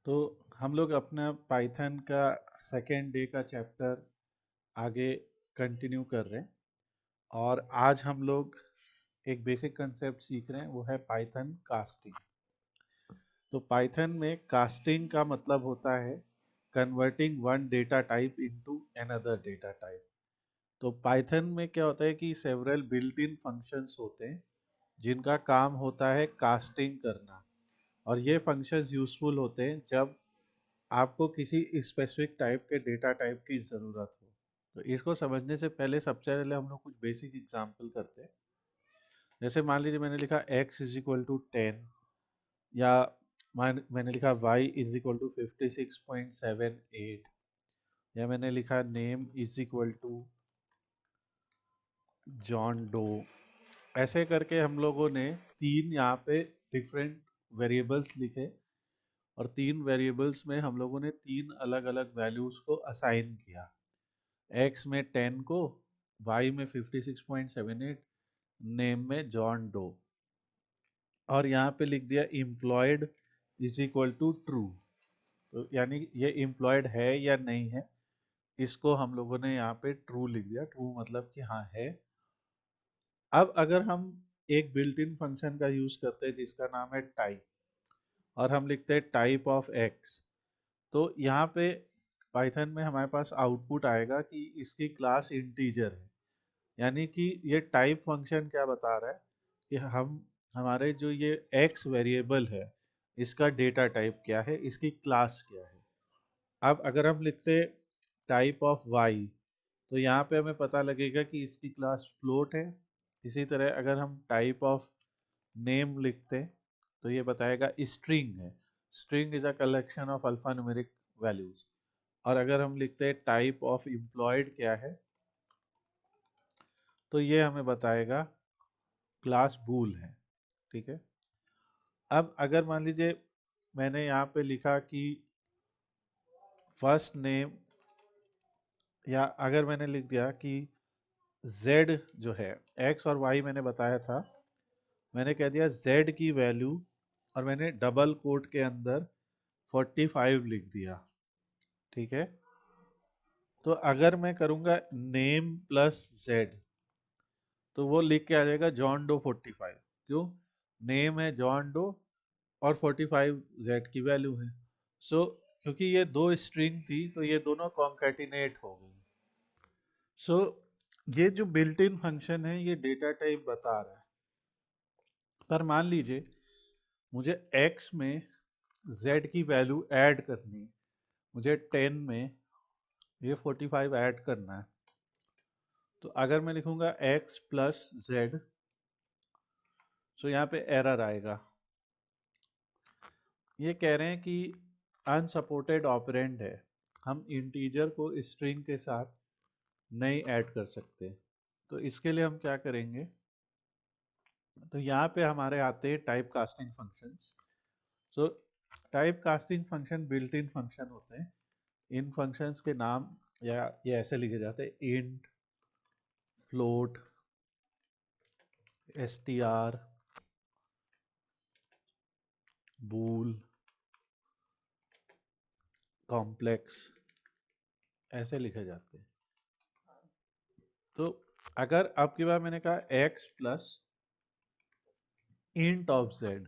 तो हम लोग अपना पाइथन का सेकेंड डे का चैप्टर आगे कंटिन्यू कर रहे हैं और आज हम लोग एक बेसिक कंसेप्ट सीख रहे हैं, वो है पाइथन कास्टिंग। तो पाइथन में कास्टिंग का मतलब होता है converting one data type into another data type. तो पाइथन में क्या होता है कि सेवरल बिल्ट इन फंक्शंस होते हैं जिनका काम होता है कास्टिंग करना, और ये फंक्शंस यूजफुल होते हैं जब आपको किसी स्पेसिफिक टाइप के डेटा टाइप की ज़रूरत हो। तो इसको समझने से पहले सबसे पहले हम लोग कुछ बेसिक एग्जांपल करते हैं। जैसे मान लीजिए मैंने लिखा x इज इक्वल टू 10, या मैंने लिखा y इज इक्वल टू 56.78, या मैंने लिखा name is equal to John Doe. ऐसे करके हम लोगों ने तीन यहाँ पे डिफरेंट वेरिएबल्स लिखे, और तीन वेरिएबल्स में हम लोगों ने तीन अलग अलग वैल्यूज को असाइन किया। x में 10 को, y में 56.78, नेम में जॉन डो, और यहाँ पे लिख दिया employed is equal to true. तो यानी ये एम्प्लॉयड है या नहीं है, इसको हम लोगों ने यहाँ पे ट्रू लिख दिया। ट्रू मतलब कि हाँ है। अब अगर हम एक बिल्ट इन फंक्शन का यूज करते हैं जिसका नाम है टाइप, और हम लिखते हैं टाइप ऑफ एक्स, तो यहाँ पे पाइथन में हमारे पास आउटपुट आएगा कि इसकी क्लास इंटीजर है। यानी कि ये टाइप फंक्शन क्या बता रहा है कि हम हमारे जो ये x वेरिएबल है इसका डेटा टाइप क्या है, इसकी क्लास क्या है। अब अगर हम लिखते टाइप ऑफ y, तो यहाँ पे हमें पता लगेगा कि इसकी क्लास फ्लोट है। इसी तरह अगर हम टाइप ऑफ नेम लिखते तो ये बताएगा स्ट्रिंग है। String is a collection of alpha numeric values. और अगर हम लिखते हैं टाइप ऑफ एम्प्लॉयड क्या है, तो ये हमें बताएगा क्लास बूल है। ठीक है। अब अगर मान लीजिए मैंने यहाँ पे लिखा कि फर्स्ट नेम, या अगर मैंने लिख दिया कि z जो है, x और y मैंने बताया था, मैंने कह दिया z की वैल्यू, और मैंने डबल कोट के अंदर 45 लिख दिया। ठीक है। तो अगर मैं करूँगा नेम प्लस z, तो वो लिख के आ जाएगा जॉन डो 45। क्यों? नेम है जॉन डो और 45 z की वैल्यू है। सो क्योंकि ये दो स्ट्रिंग थी तो ये दोनों कॉन्कैटिनेट हो गई। सो ये जो बिल्ट इन फंक्शन है ये डेटा टाइप बता रहा है। पर मान लीजिए मुझे x में z की वैल्यू ऐड करनी है, मुझे 10 में ये 45 ऐड करना है। तो अगर मैं लिखूंगा x प्लस z, तो यहाँ पे एरर आएगा। ये कह रहे हैं कि अनसपोर्टेड ऑपरेंड है, हम इंटीजर को स्ट्रिंग के साथ नहीं ऐड कर सकते। तो इसके लिए हम क्या करेंगे, तो यहाँ पे हमारे आते हैं type casting functions. So type casting function built in function होते हैं। इन फंक्शंस के नाम या ये ऐसे लिखे जाते हैं: इंट, फ्लोट, str, बूल, कॉम्प्लेक्स, ऐसे लिखे जाते हैं। तो अगर अब की बार मैंने कहा x plus int of z,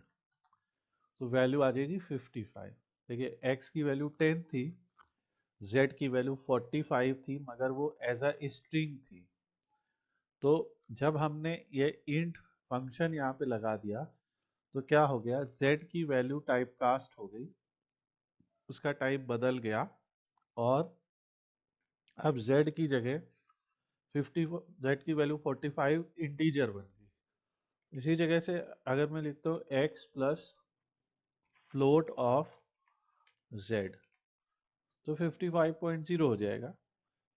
तो वैल्यू आ जाएगी 55। देखिए x की वैल्यू 10 थी, z की वैल्यू 45 थी, मगर वो एज अ स्ट्रिंग थी। तो जब हमने ये इंट फंक्शन यहाँ पे लगा दिया तो क्या हो गया, z की वैल्यू टाइप कास्ट हो गई, उसका टाइप बदल गया, और अब z की जगह 50, z की वैल्यू 45 इंटीजर बन गई। इसी जगह से अगर मैं लिखता हूँ x plus float of z, तो 55.0 हो जाएगा।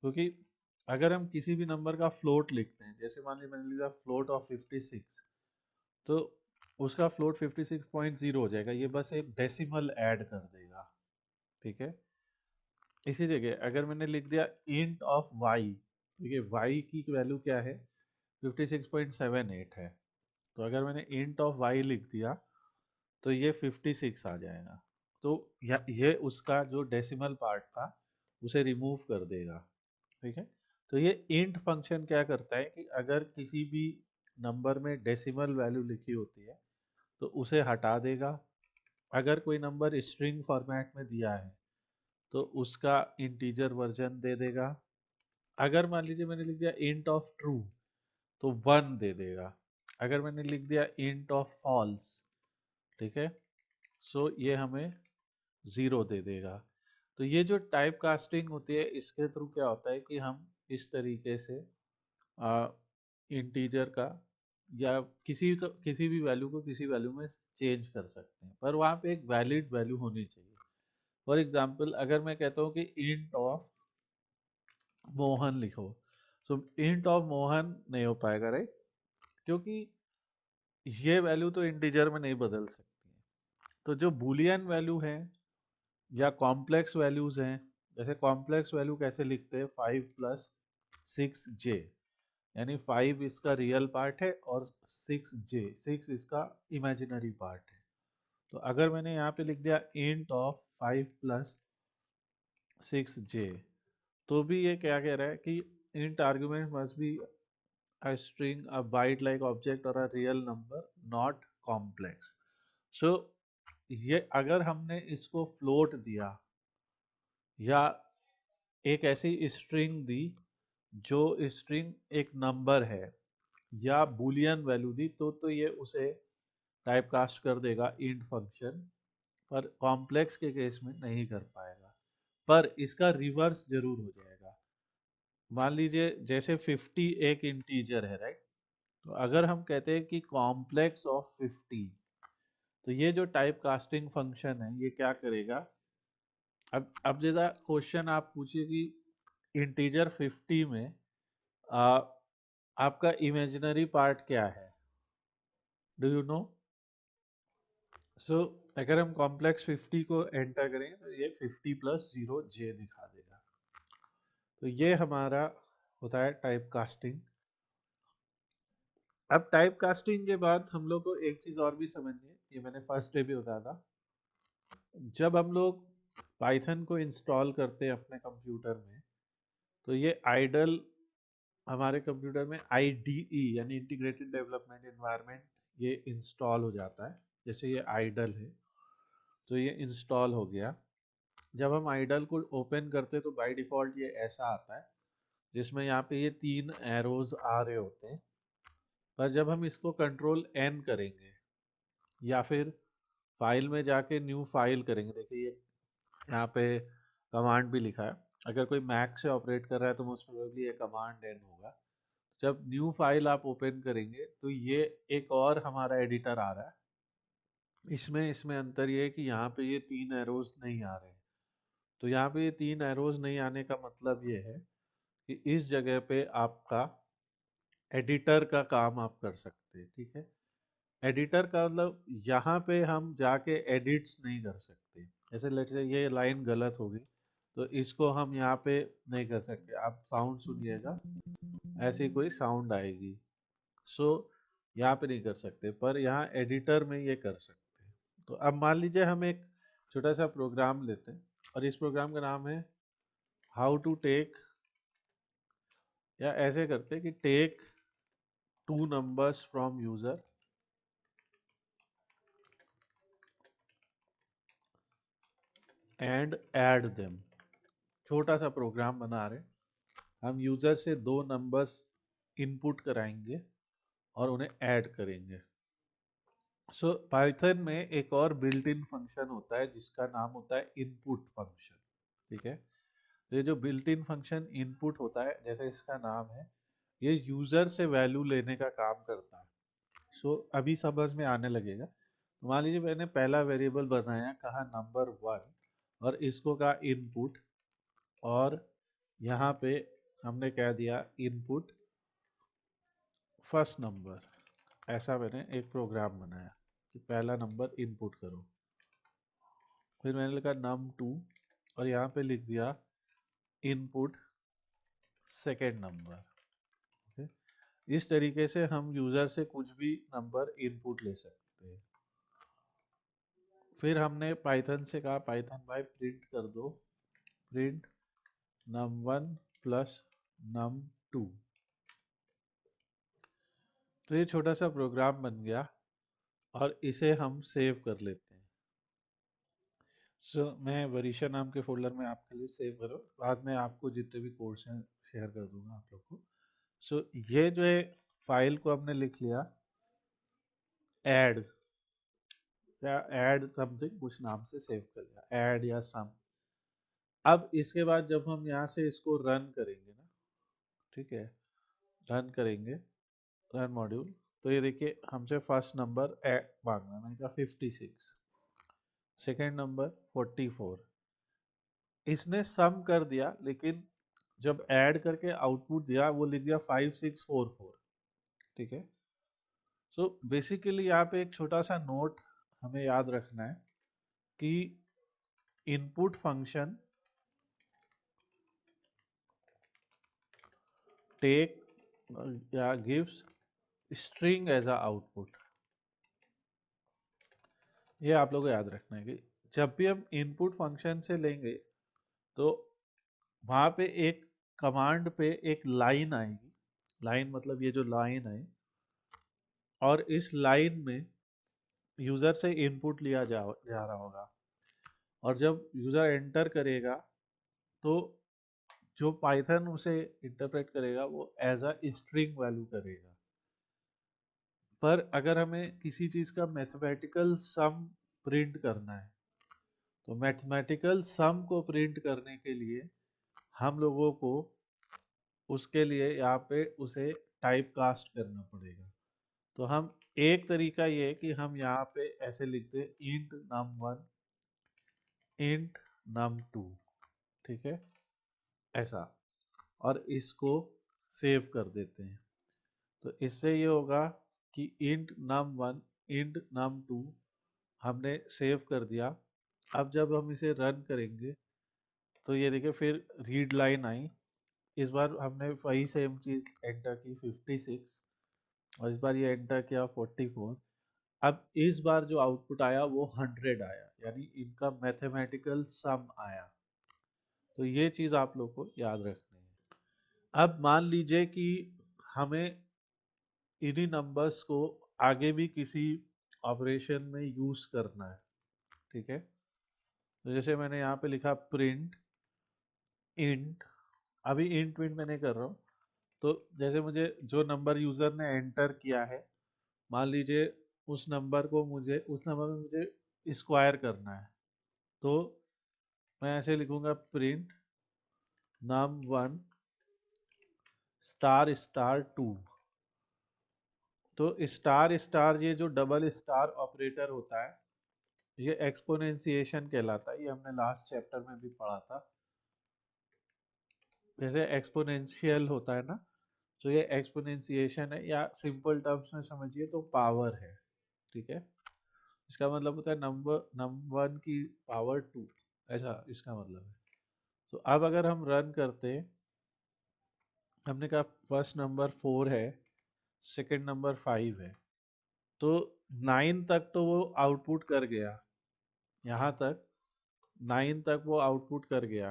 क्योंकि अगर हम किसी भी नंबर का फ्लोट लिखते हैं, जैसे मान लीजिए मैंने लिखा फ्लोट ऑफ 56, तो उसका फ्लोट 56.0 हो जाएगा। ये बस एक डेसिमल ऐड कर देगा। ठीक है। इसी जगह अगर मैंने लिख दिया इंट ऑफ y, देखिए y की वैल्यू क्या है, 56.78 है। तो अगर मैंने इंट ऑफ y लिख दिया तो ये 56 आ जाएगा। तो ये उसका जो डेसिमल पार्ट था उसे रिमूव कर देगा। ठीक है, तो ये इंट फंक्शन क्या करता है कि अगर किसी भी नंबर में डेसिमल वैल्यू लिखी होती है तो उसे हटा देगा। अगर कोई नंबर स्ट्रिंग फॉर्मेट में दिया है तो उसका इंटीजर वर्जन दे देगा। अगर मान लीजिए मैंने लिख दिया इंट ऑफ ट्रू तो 1 दे देगा। अगर मैंने लिख दिया इंट ऑफ फॉल्स, ठीक है, सो ये हमें 0 दे देगा। तो ये जो टाइप कास्टिंग होती है इसके थ्रू क्या होता है कि हम इस तरीके से इंटीजर का या किसी भी वैल्यू को किसी वैल्यू में चेंज कर सकते हैं, पर वहाँ पे एक वैलिड वैल्यू होनी चाहिए। फॉर एग्जांपल अगर मैं कहता हूँ कि इंट ऑफ मोहन लिखो, सो इंट ऑफ मोहन नहीं हो पाएगा, राइट, क्योंकि ये वैल्यू तो इंटीजर में नहीं बदल सकती है। तो जो बूलियन वैल्यू है या कॉम्प्लेक्स वैल्यूज हैं, जैसे कॉम्प्लेक्स वैल्यू कैसे लिखते हैं, 5 + 6j, यानी 5 इसका रियल पार्ट है और 6 इसका इमेजिनरी पार्ट है। तो अगर मैंने यहाँ पे लिख दिया इंट ऑफ 5 + 6j, तो भी ये क्या कह रहा है कि int argument must be a string, a byte like object or a real number, not complex. So ये अगर हमने इसको फ्लोट दिया या एक ऐसी स्ट्रिंग दी जो स्ट्रिंग एक नंबर है या बूलियन वैल्यू दी तो ये उसे टाइप कास्ट कर देगा इंट फंक्शन, पर कॉम्प्लेक्स के केस में नहीं कर पाएगा। पर इसका रिवर्स जरूर हो जाएगा। मान लीजिए जैसे 50 एक इंटीजर है, राइट, तो अगर हम कहते हैं कि कॉम्प्लेक्स ऑफ 50, तो ये जो टाइप कास्टिंग फंक्शन है ये क्या करेगा। अब जैसा क्वेश्चन आप पूछिए कि इंटीजर 50 में आ, आपका इमेजिनरी पार्ट क्या है, डू यू नो। सो अगर हम कॉम्प्लेक्स 50 को एंटर करेंगे तो ये 50 + 0j दिखा देगा। तो ये हमारा होता है टाइप कास्टिंग। अब टाइप कास्टिंग के बाद हम लोग को एक चीज और भी समझनी है, ये मैंने फर्स्ट डे भी बताया था। जब हम लोग पाइथन को इंस्टॉल करते हैं अपने कंप्यूटर में, तो ये आइडल हमारे कंप्यूटर में IDE यानी इंटीग्रेटेड डेवलपमेंट एनवायरनमेंट ये इंस्टॉल हो जाता है। जैसे ये आइडल है तो ये इंस्टॉल हो गया। जब हम आइडल को ओपन करते हैं तो बाय डिफॉल्ट ये ऐसा आता है जिसमें यहाँ पे ये 3 एरोज आ रहे होते हैं। पर जब हम इसको कंट्रोल N करेंगे या फिर फाइल में जाके न्यू फाइल करेंगे, देखिए ये यहाँ पे कमांड भी लिखा है। अगर कोई मैक से ऑपरेट कर रहा है तो मोस्ट प्रोबेबली ये कमांड N होगा। जब न्यू फाइल आप ओपन करेंगे तो ये एक और हमारा एडिटर आ रहा है। इसमें इसमें अंतर ये है कि यहाँ पे ये 3 एरोज नहीं आ रहे हैं। तो यहाँ पे ये 3 एरोज नहीं आने का मतलब ये है कि इस जगह पे आपका एडिटर का काम आप कर सकते हैं। ठीक है, एडिटर का मतलब यहाँ पे हम जाके एडिट्स नहीं कर सकते। जैसे लेट्स से ये लाइन गलत होगी तो इसको हम यहाँ पे नहीं कर सकते। आप साउंड सुनिएगा, ऐसी कोई साउंड आएगी, सो यहाँ पे नहीं कर सकते, पर यहाँ एडिटर में ये कर सकते हैं। तो अब मान लीजिए हम एक छोटा सा प्रोग्राम लेते हैं और इस प्रोग्राम का नाम है हाउ टू टेक, या ऐसे करते हैं कि take 2 numbers from user and add them. छोटा सा प्रोग्राम बना रहे, हम यूजर से 2 नंबर्स इनपुट कराएंगे और उन्हें ऐड करेंगे। सो पाइथन में एक और बिल्ट इन फंक्शन होता है जिसका नाम होता है इनपुट फंक्शन। ठीक है, तो ये जो बिल्ट इन फंक्शन इनपुट होता है, जैसे इसका नाम है, ये यूजर से वैल्यू लेने का काम करता है। सो अभी समझ में आने लगेगा। तो मान लीजिए मैंने पहला वेरिएबल बनाया, कहा नंबर 1, और इसको कहा इनपुट, और यहाँ पे हमने कह दिया इनपुट फर्स्ट नंबर। ऐसा मैंने एक प्रोग्राम बनाया कि पहला नंबर इनपुट करो। फिर मैंने लिखा num2 और यहाँ पे लिख दिया इनपुट सेकेंड नंबर। ओके, इस तरीके से हम यूजर से कुछ भी नंबर इनपुट ले सकते हैं। फिर हमने पाइथन से कहा पाइथन भाई प्रिंट कर दो, प्रिंट num1 प्लस num2। तो ये छोटा सा प्रोग्राम बन गया और इसे हम सेव कर लेते हैं। मैं वरीशा नाम के फोल्डर में आपके लिए सेव करो, बाद में आपको जितने भी कोड्स हैं शेयर कर दूंगा आप लोग को। ये जो है फाइल को हमने लिख लिया ऐड या ऐड समथिंग कुछ नाम से सेव कर लिया, ऐड या सम। अब इसके बाद जब हम यहाँ से इसको रन करेंगे ना, ठीक है, रन करेंगे, रन मॉड्यूल, तो ये देखिए हमसे फर्स्ट नंबर मांग रहा है, मैंने कहा 56, सेकेंड नंबर 44। इसने सम कर दिया, लेकिन जब ऐड करके आउटपुट दिया वो लिख दिया 5644, ठीक है। सो बेसिकली यहाँ पे एक छोटा सा नोट हमें याद रखना है कि इनपुट फंक्शन टेक या gives string as a output. ये आप लोगों को याद रखना है कि जब भी हम इनपुट फंक्शन से लेंगे तो वहां पे एक कमांड पे एक लाइन आएगी, लाइन मतलब ये जो लाइन है, और इस लाइन में यूजर से इनपुट लिया जा रहा होगा, और जब यूजर एंटर करेगा तो जो पाइथन उसे इंटरप्रेट करेगा वो एज अ स्ट्रिंग वैल्यू करेगा। पर अगर हमें किसी चीज का मैथमेटिकल सम प्रिंट करना है तो मैथमेटिकल सम को प्रिंट करने के लिए हम लोगों को उसके लिए यहाँ पे उसे टाइप कास्ट करना पड़ेगा। तो हम एक तरीका ये है कि हम यहाँ पे ऐसे लिखते हैं इंट num1 इंट num2, ठीक है, ऐसा, और इसको सेव कर देते हैं। तो इससे ये होगा कि इंट num1 इंट num2 हमने सेव कर दिया। अब जब हम इसे रन करेंगे तो ये देखिए फिर रीड लाइन आई, इस बार हमने वही सेम चीज एंटर की 56, और इस बार ये एंटर किया 44। अब इस बार जो आउटपुट आया वो 100 आया, यानी इनका मैथमेटिकल सम आया। तो ये चीज आप लोग को याद रखनी है। अब मान लीजिए कि हमें इन्हीं नंबर्स को आगे भी किसी ऑपरेशन में यूज करना है, ठीक है। तो जैसे मैंने यहाँ पे लिखा प्रिंट इंट, अभी इंट विंट मैं नहीं कर रहा हूँ। तो जैसे मुझे जो नंबर यूजर ने एंटर किया है, मान लीजिए उस नंबर में मुझे स्क्वायर करना है, तो मैं ऐसे लिखूंगा प्रिंट num1 स्टार स्टार 2। तो स्टार स्टार ये जो डबल स्टार ऑपरेटर होता है ये एक्सपोनेंशिएशन कहलाता है, ये हमने लास्ट चैप्टर में भी पढ़ा था। जैसे एक्सपोनेंशियल होता है ना, तो ये एक्सपोनेंशिएशन है, या सिंपल टर्म्स में समझिए तो पावर है, ठीक है। इसका मतलब होता है num1 की पावर 2, ऐसा इसका मतलब है। तो अब अगर हम रन करते हैं, हमने कहा फर्स्ट नंबर 4 है, सेकंड नंबर 5 है, तो 9 तक तो वो आउटपुट कर गया, यहाँ तक 9 तक वो आउटपुट कर गया,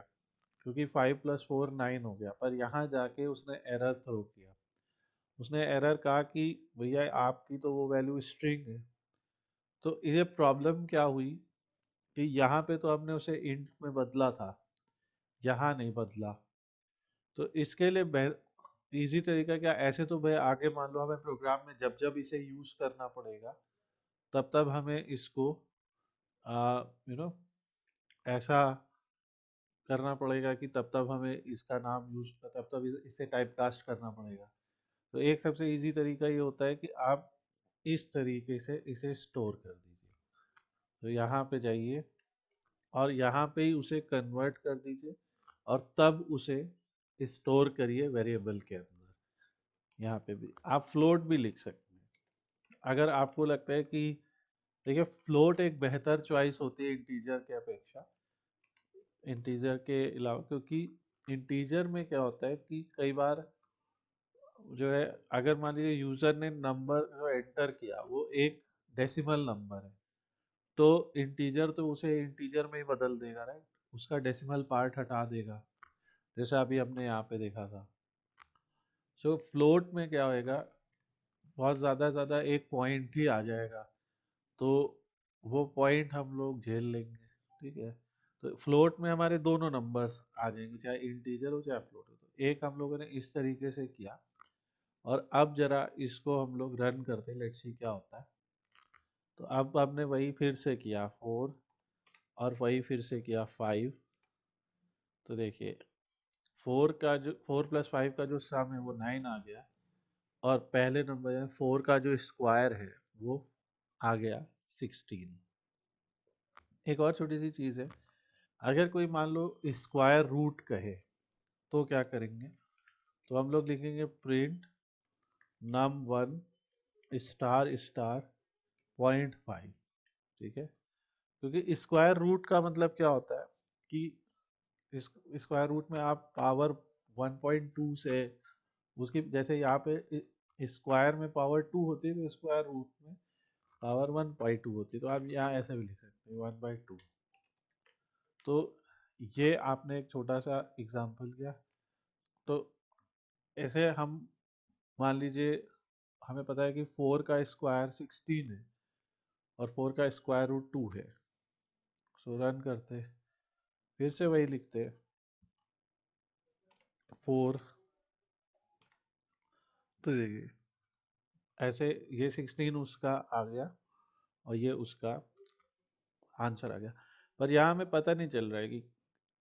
क्योंकि 5 + 4 9 हो गया। पर यहाँ जाके उसने एरर थ्रो किया, उसने एरर कहा कि भैया आपकी तो वो वैल्यू स्ट्रिंग है। तो ये प्रॉब्लम क्या हुई कि यहाँ पे तो हमने उसे इंट में बदला था, यहाँ नहीं बदला। तो इसके लिए इजी तरीका क्या, ऐसे तो भाई आगे मान लो हमें प्रोग्राम में जब जब इसे यूज करना पड़ेगा तब तब हमें इसको यू नो ऐसा करना पड़ेगा कि तब तब हमें इसका नाम यूज, तब तब इसे टाइप कास्ट करना पड़ेगा। तो एक सबसे इजी तरीका ये होता है कि आप इस तरीके से इसे स्टोर कर दीजिए। तो यहाँ पे जाइए और यहाँ पे ही उसे कन्वर्ट कर दीजिए, और तब उसे स्टोर करिए वेरिएबल के अंदर। यहाँ पे भी आप फ्लोट भी लिख सकते हैं अगर आपको लगता है कि, देखिए फ्लोट एक बेहतर चॉइस होती है इंटीजर के अपेक्षा, इंटीजर के अलावा, क्योंकि इंटीजर में क्या होता है कि कई बार जो है, अगर मान लीजिए यूजर ने नंबर जो एंटर किया वो एक डेसिमल नंबर है, तो इंटीजर तो उसे इंटीजर में ही बदल देगा, राइट, उसका डेसिमल पार्ट हटा देगा, जैसे अभी हमने यहाँ पे देखा था। सो फ्लोट में क्या होएगा, बहुत ज़्यादा एक पॉइंट ही आ जाएगा, तो वो पॉइंट हम लोग झेल लेंगे, ठीक है। तो फ्लोट में हमारे दोनों नंबर्स आ जाएंगे, चाहे इंटीजर हो चाहे फ्लोट हो। तो एक हम लोगों ने इस तरीके से किया, और अब जरा इसको हम लोग रन करते हैं, लेट्स सी क्या होता है। तो अब हमने वही फिर से किया 4, और वही फिर से किया 5। तो देखिए 4 + 5 का जो सम है वो 9 आ गया, और पहले नंबर है 4 का जो स्क्वायर है वो आ गया 16। एक और छोटी सी चीज़ है, अगर कोई मान लो स्क्वायर रूट कहे तो क्या करेंगे, तो हम लोग लिखेंगे प्रिंट num1 स्टार स्टार 0.5, ठीक है। क्योंकि स्क्वायर रूट का मतलब क्या होता है कि स्क्वायर रूट में आप पावर 1.2 से उसकी, जैसे यहाँ पे स्क्वायर में पावर 2 होती है, तो स्क्वायर रूट में पावर 1/2 होती है, तो आप यहाँ ऐसे भी लिख सकते हैं 1/2। तो ये आपने एक छोटा सा एग्जाम्पल किया। तो ऐसे हम मान लीजिए हमें पता है कि 4 का स्क्वायर 16 है, और 4 का स्क्वायर रूट 2 है। सो रन करते, फिर से वही लिखते 4। तो देखिए ऐसे ये 16 उसका आ गया, और ये उसका आंसर आ गया। पर यहाँ हमें पता नहीं चल रहा है कि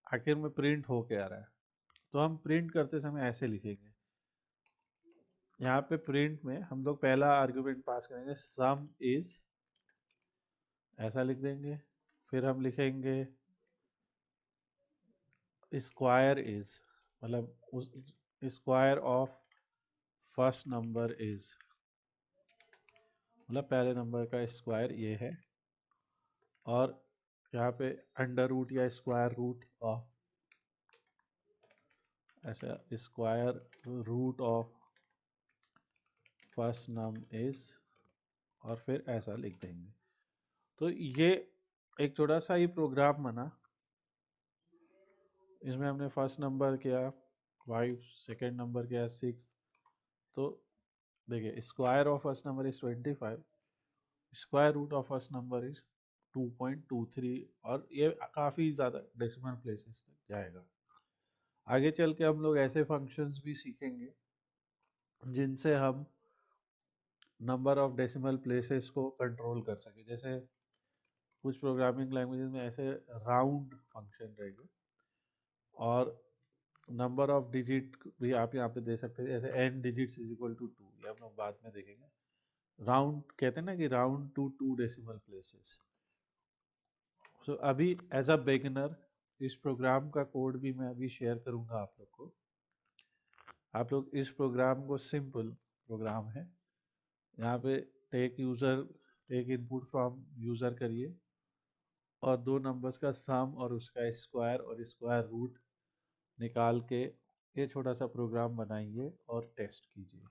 आखिर में प्रिंट हो क्या रहा है। तो हम प्रिंट करते समय ऐसे लिखेंगे, यहाँ पे प्रिंट में हम लोग पहला आर्गुमेंट पास करेंगे सम इज, ऐसा लिख देंगे। फिर हम लिखेंगे स्क्वायर इज, मतलब उस square of first number is, मतलब पहले नंबर का स्क्वायर ये है। और यहाँ पे अंडर रूट या स्क्वायर रूट ऑफ, ऐसा square root of first num is, और फिर ऐसा लिख देंगे। तो ये एक छोटा सा ही प्रोग्राम बना, इसमें हमने फर्स्ट नंबर किया 5, सेकेंड नंबर किया 6। तो देखिए square of first number is 25, square root of first number is 2.23, और ये काफ़ी ज़्यादा डेसिमल प्लेसेस तक जाएगा। आगे चल के हम लोग ऐसे फंक्शंस भी सीखेंगे जिनसे हम नंबर ऑफ डेसिमल प्लेसेस को कंट्रोल कर सके। जैसे कुछ प्रोग्रामिंग लैंग्वेजेस में ऐसे राउंड फंक्शन रहेंगे, और नंबर ऑफ डिजिट भी आप यहाँ पे दे सकते हैं, जैसे n digits is equal to 2, ये हम लोग बाद में देखेंगे। राउंड कहते हैं ना कि राउंड टू 2 डेसिमल प्लेसेस। सो अभी एज अ बिगिनर इस प्रोग्राम का कोड भी मैं अभी शेयर करूँगा आप लोग को। आप लोग इस प्रोग्राम को, सिंपल प्रोग्राम है, यहाँ पे टेक इनपुट फ्रॉम यूज़र करिए, और दो नंबर्स का सम और उसका स्क्वायर और स्क्वायर रूट निकाल के ये छोटा सा प्रोग्राम बनाइए और टेस्ट कीजिए।